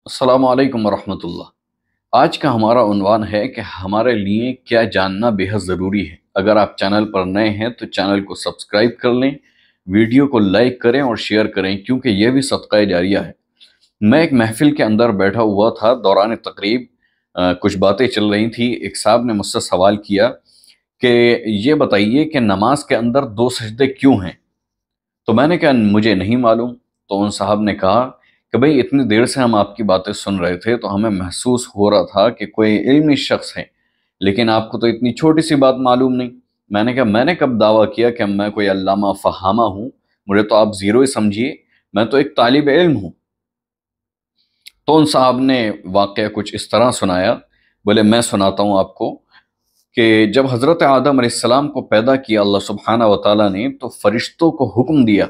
अस्सलाम वालेकुम वरहमतुल्लाह। आज का हमारा उन्वान है कि हमारे लिए क्या जानना बेहद ज़रूरी है। अगर आप चैनल पर नए हैं तो चैनल को सब्सक्राइब कर लें, वीडियो को लाइक करें और शेयर करें, क्योंकि यह भी सदका जारिया है। मैं एक महफिल के अंदर बैठा हुआ था, दौरान तकरीब कुछ बातें चल रही थी। एक साहब ने मुझसे सवाल किया कि ये बताइए कि नमाज के अंदर दो सजदे क्यों हैं। तो मैंने कहा मुझे नहीं मालूम। तो उन साहब ने कहा कि भाई, इतनी देर से हम आपकी बातें सुन रहे थे तो हमें महसूस हो रहा था कि कोई इल्मी शख्स है, लेकिन आपको तो इतनी छोटी सी बात मालूम नहीं। मैंने कहा मैंने कब दावा किया कि मैं कोई अल्लामा फहामा हूँ। मुझे तो आप ज़ीरो ही समझिए, मैं तो एक तालिब इल्म हूँ। तो उन साहब ने वाक़या कुछ इस तरह सुनाया। बोले मैं सुनाता हूँ आपको कि जब हज़रत आदम अलैहिस्सलाम को पैदा किया अल्लाह सुब्हाना व तआला ने, तो फरिश्तों को हुक्म दिया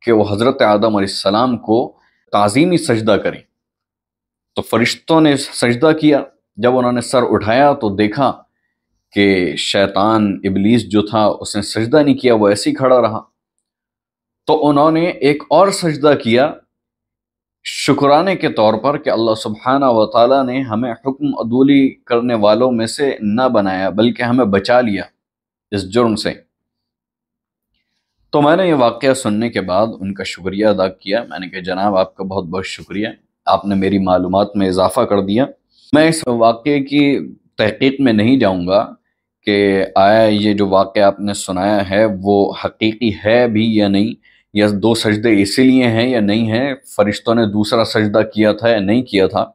कि वो हज़रत आदम अलैहिस्सलाम को ताज़ीमी सजदा करें। तो फरिश्तों ने सजदा किया। जब उन्होंने सर उठाया तो देखा कि शैतान इब्लीस जो था उसने सजदा नहीं किया, वो ऐसे ही खड़ा रहा। तो उन्होंने एक और सजदा किया शुक्राने के तौर पर कि अल्लाह सुब्हाना व तआला ने हमें हुक्म अदूली करने वालों में से न बनाया, बल्कि हमें बचा लिया इस जुर्म से। तो मैंने ये वाक़या सुनने के बाद उनका शुक्रिया अदा किया। मैंने कहा जनाब, आपका बहुत बहुत शुक्रिया, आपने मेरी मालूमात में इजाफ़ा कर दिया। मैं इस वाक़े की तहक़ीक़ में नहीं जाऊँगा कि आया ये जो वाक़या आपने सुनाया है वो हकीकी है भी या नहीं, या दो सजदे इसीलिए हैं या नहीं हैं, फ़रिश्तों ने दूसरा सजदा किया था या नहीं किया था।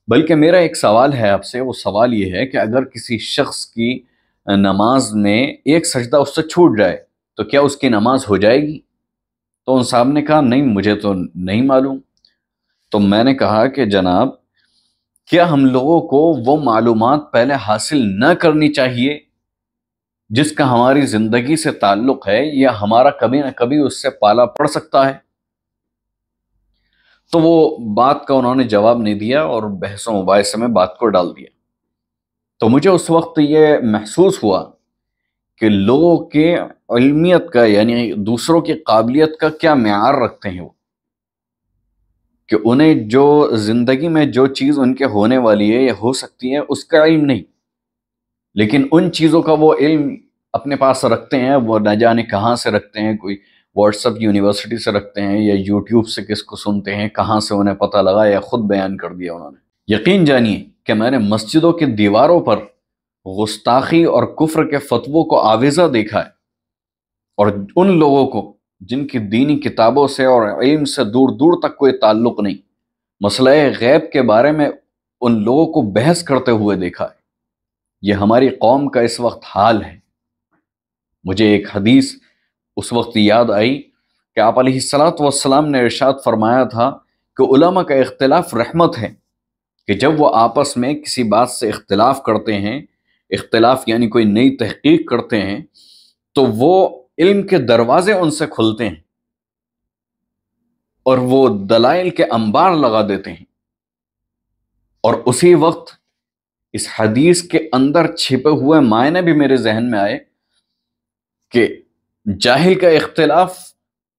बल्कि मेरा एक सवाल है आपसे। वो सवाल ये है कि अगर किसी शख्स की नमाज में एक सजदा उससे छूट जाए तो क्या उसकी नमाज हो जाएगी? तो उन साहब ने कहा नहीं, मुझे तो नहीं मालूम। तो मैंने कहा कि जनाब, क्या हम लोगों को वो मालूमात पहले हासिल न करनी चाहिए जिसका हमारी ज़िंदगी से ताल्लुक़ है, या हमारा कभी ना कभी उससे पाला पड़ सकता है? तो वो बात का उन्होंने जवाब नहीं दिया और बहसों मुबाहिसे में बात को डाल दिया। तो मुझे उस वक्त ये महसूस हुआ कि लोगों के इल्मियत का, यानी दूसरों की काबिलियत का क्या मेयार रखते हैं वो, कि उन्हें जो ज़िंदगी में जो चीज़ उनके होने वाली है या हो सकती है उसका इल्म नहीं, लेकिन उन चीज़ों का वो इल्म अपने पास रखते हैं। वो न जाने कहाँ से रखते हैं, कोई व्हाट्सएप यूनिवर्सिटी से रखते हैं या यूट्यूब से किसको सुनते हैं, कहाँ से उन्हें पता लगा या ख़ुद बयान कर दिया उन्होंने। यकीन जानिए कि मैंने मस्जिदों की दीवारों पर गुस्ताखी और कुफ्र के फतवों को आवेज़ा देखा है, और उन लोगों को जिनकी दीनी किताबों से और इल्म से दूर दूर तक कोई ताल्लुक़ नहीं, मसले गैब के बारे में उन लोगों को बहस करते हुए देखा है। ये हमारी कौम का इस वक्त हाल है। मुझे एक हदीस उस वक्त याद आई कि आप अलैहिस्सलातु वस्सलाम ने इरशाद फरमाया था कि उलमा का इख्तिलाफ रहमत है, कि जब वो आपस में किसी बात से इख्तिलाफ करते हैं, इख्तिलाफ यानी कोई नई तहकीक करते हैं, तो वो इल्म के दरवाजे उनसे खुलते हैं और वो दलाइल के अंबार लगा देते हैं। और उसी वक्त इस हदीस के अंदर छिपे हुए मायने भी मेरे जहन में आए कि जाहिल का इख्तिलाफ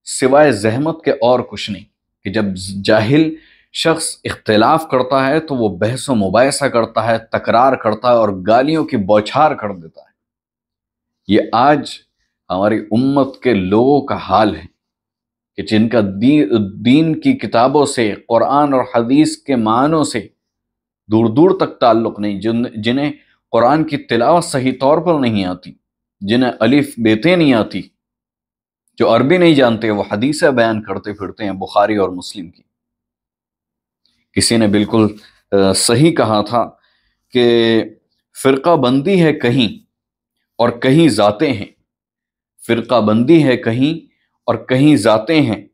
सिवाय जहमत के और कुछ नहीं, कि जब जाहिल शख्स इख्तिलाफ करता है तो वो बहस व मुबाहिसा करता है, तकरार करता है और गालियों की बौछार कर देता है। ये आज हमारी उम्मत के लोगों का हाल है कि जिनका दीन की किताबों से, कुरान और हदीस के मानों से दूर दूर तक ताल्लुक़ नहीं, जिन्हें कुरान की तिलावत सही तौर पर नहीं आती, जिन्हें अलिफ बेते नहीं आती, जो अरबी नहीं जानते, वो हदीसें बयान करते फिरते हैं बुखारी और मुस्लिम की। किसी ने बिल्कुल सही कहा था कि फ़िरका बंदी है कहीं और कहीं ज़ातें हैं, फ़िरका बंदी है कहीं और कहीं ज़ातें हैं,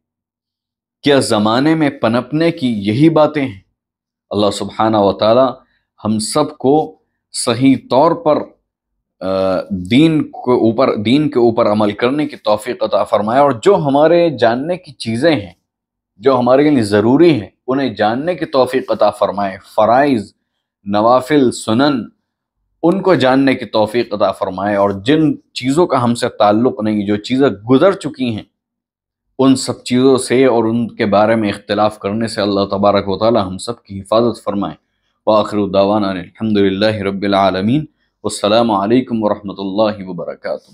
क्या ज़माने में पनपने की यही बातें हैं। अल्लाह सुब्हाना व तआला हम सब को सही तौर पर दीन के ऊपर अमल करने की तौफीक अता फरमाए, और जो हमारे जानने की चीज़ें हैं, जो हमारे लिए ज़रूरी हैं, उन्हें जानने की तौफीक अता फरमाए। फ़राइज़, नवाफिल, सुनन, उनको जानने की तौफीक अता फरमाए, और जिन चीज़ों का हमसे ताल्लुक़ नहीं, जो चीज़ें गुज़र चुकी हैं, ان سب چیزوں سے اور ان کے بارے میں اختلاف کرنے سے اللہ تبارک و تعالی ہم سب کی حفاظت فرمائے۔ وآخر دعوانا الحمد للہ رب العالمین، والسلام علیکم ورحمۃ اللہ وبرکاتہ۔